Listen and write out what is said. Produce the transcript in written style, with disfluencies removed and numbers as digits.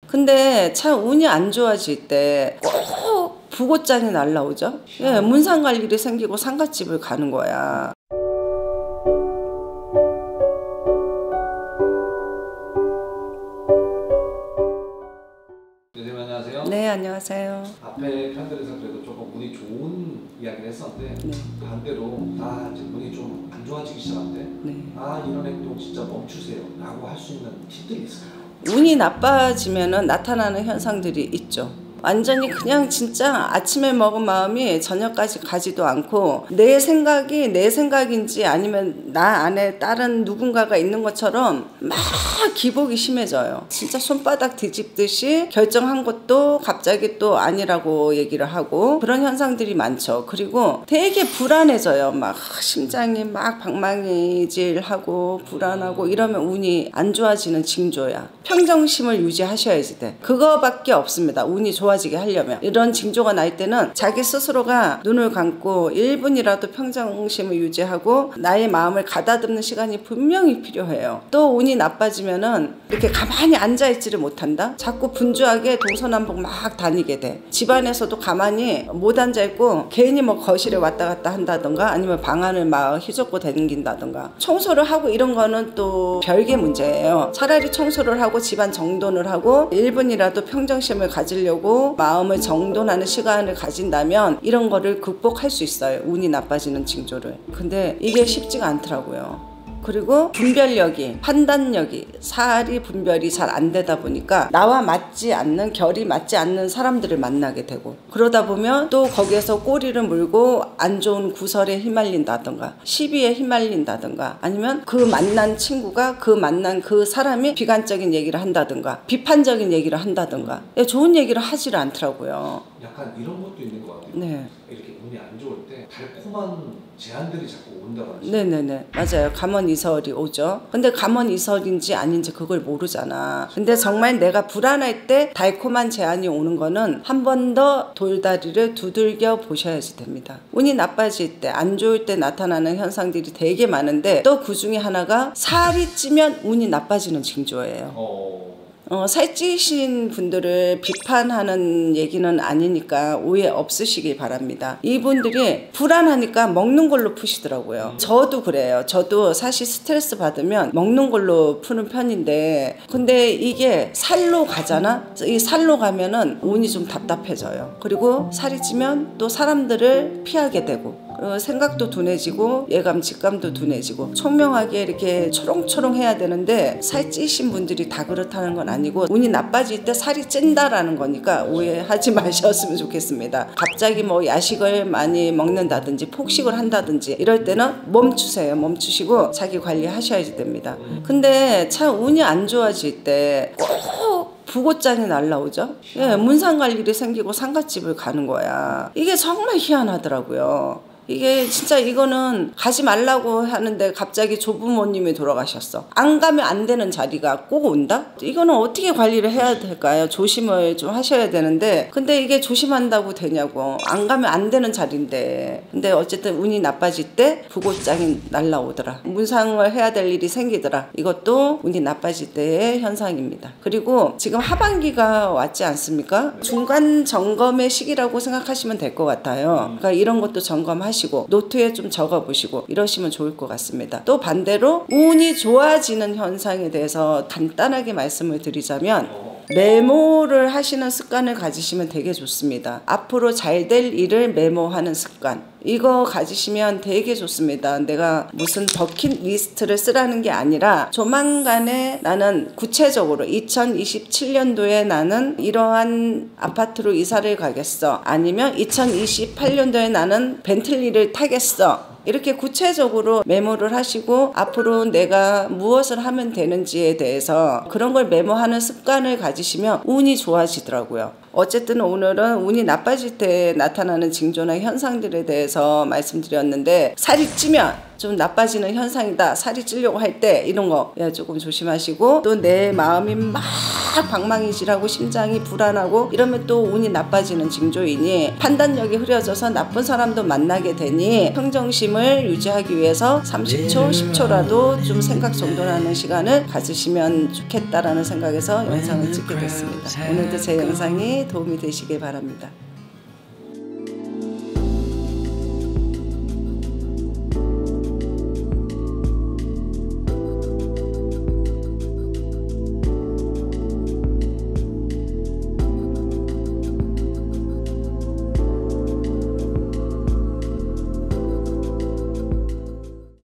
근데 참 운이 안 좋아질 때 꼭 부고장이 날라오죠. 예, 문상 일이 생기고 상갓집을 가는 거야. 선생님 안녕하세요. 네, 안녕하세요. 앞에 편들에서 그래도 조금 운이 좋은 이야기를 했었는데 네. 반대로 이제 운이 좀 안 좋아지기 시작한데 네. 이런 행동 진짜 멈추세요 라고 할 수 있는 팁들이 있을까요? 운이 나빠지면 나타나는 현상들이 있죠. 완전히 그냥 진짜 아침에 먹은 마음이 저녁까지 가지도 않고 내 생각이 내 생각인지 아니면 나 안에 다른 누군가가 있는 것처럼 막 기복이 심해져요. 진짜 손바닥 뒤집듯이 결정한 것도 갑자기 또 아니라고 얘기를 하고 그런 현상들이 많죠. 그리고 되게 불안해져요. 막 심장이 막 방망이질하고 불안하고 이러면 운이 안 좋아지는 징조야. 평정심을 유지하셔야지 돼. 그거밖에 없습니다. 운이 좋아지게 하려면. 이런 징조가 날 때는 자기 스스로가 눈을 감고 1분이라도 평정심을 유지하고 나의 마음을 가다듬는 시간이 분명히 필요해요. 또 운이 나빠지면은 이렇게 가만히 앉아있지를 못한다. 자꾸 분주하게 동서남북 막 다니게 돼. 집안에서도 가만히 못 앉아있고 괜히 뭐 거실에 왔다 갔다 한다던가 아니면 방 안을 막 휘젓고 다닌다던가. 청소를 하고 이런 거는 또 별개 문제예요. 차라리 청소를 하고 집안 정돈을 하고 1분이라도 평정심을 가지려고 마음을 정돈하는 시간을 가진다면 이런 거를 극복할 수 있어요. 운이 나빠지는 징조를. 근데 이게 쉽지가 않더라고요. 그리고 분별력이, 판단력이, 사리 분별이 잘 안 되다 보니까 나와 맞지 않는, 결이 맞지 않는 사람들을 만나게 되고 그러다 보면 또 거기에서 꼬리를 물고 안 좋은 구설에 휘말린다던가 시비에 휘말린다던가 아니면 그 만난 친구가 그 만난 그 사람이 비관적인 얘기를 한다던가 비판적인 얘기를 한다던가 좋은 얘기를 하지를 않더라고요. 약간 이런 것도 있는 것 같아요. 네. 이렇게 운이 안 좋을 때 달콤한 제안들이 자꾸 온다고 하시죠. 네네네, 맞아요. 감언이설이 오죠. 근데 감언이설인지 아닌지 그걸 모르잖아. 근데 정말 내가 불안할 때 달콤한 제안이 오는 거는 한 번 더 돌다리를 두들겨 보셔야지 됩니다. 운이 나빠질 때, 안 좋을 때 나타나는 현상들이 되게 많은데 또 그 중에 하나가 살이 찌면 운이 나빠지는 징조예요. 살찌신 분들을 비판하는 얘기는 아니니까 오해 없으시길 바랍니다. 이분들이 불안하니까 먹는 걸로 푸시더라고요. 저도 그래요. 저도 사실 스트레스 받으면 먹는 걸로 푸는 편인데 근데 이게 살로 가잖아? 이 살로 가면은 운이 좀 답답해져요. 그리고 살이 찌면 또 사람들을 피하게 되고 생각도 둔해지고 예감 직감도 둔해지고 총명하게 이렇게 초롱초롱 해야 되는데 살찌신 분들이 다 그렇다는 건 아니고 운이 나빠질 때 살이 찐다라는 거니까 오해하지 마셨으면 좋겠습니다. 갑자기 뭐 야식을 많이 먹는다든지 폭식을 한다든지 이럴 때는 멈추세요. 멈추시고 자기 관리하셔야지 됩니다. 근데 참 운이 안 좋아질 때 꼭 부고장이 날라오죠. 예, 문상 일이 생기고 상갓집을 가는 거야. 이게 정말 희한하더라고요. 이게 진짜 이거는 가지 말라고 하는데 갑자기 조부모님이 돌아가셨어. 안 가면 안 되는 자리가 꼭 온다? 이거는 어떻게 관리를 해야 될까요? 조심을 좀 하셔야 되는데 근데 이게 조심한다고 되냐고. 안 가면 안 되는 자리인데 근데 어쨌든 운이 나빠질 때 부고장이 날라오더라. 문상을 해야 될 일이 생기더라. 이것도 운이 나빠질 때의 현상입니다. 그리고 지금 하반기가 왔지 않습니까? 중간 점검의 시기라고 생각하시면 될 것 같아요. 그러니까 이런 것도 점검하시고 노트에 좀 적어보시고 이러시면 좋을 것 같습니다. 또 반대로 운이 좋아지는 현상에 대해서 간단하게 말씀을 드리자면 메모를 하시는 습관을 가지시면 되게 좋습니다. 앞으로 잘 될 일을 메모하는 습관 이거 가지시면 되게 좋습니다. 내가 무슨 버킷리스트를 쓰라는 게 아니라 조만간에 나는 구체적으로 2027년도에 나는 이러한 아파트로 이사를 가겠어. 아니면 2028년도에 나는 벤틀리를 타겠어. 이렇게 구체적으로 메모를 하시고 앞으로 내가 무엇을 하면 되는지에 대해서 그런 걸 메모하는 습관을 가지시면 운이 좋아지더라고요. 어쨌든 오늘은 운이 나빠질 때 나타나는 징조나 현상들에 대해서 말씀드렸는데 살이 찌면 좀 나빠지는 현상이다. 살이 찌려고 할 때 이런 거 조금 조심하시고 또 내 마음이 막 방망이질하고 심장이 불안하고 이러면 또 운이 나빠지는 징조이니 판단력이 흐려져서 나쁜 사람도 만나게 되니 평정심을 유지하기 위해서 30초, 10초라도 좀 생각 정돈하는 시간을 가지시면 좋겠다라는 생각에서 영상을 찍게 됐습니다. 오늘도 제 영상이 도움이 되시길 바랍니다.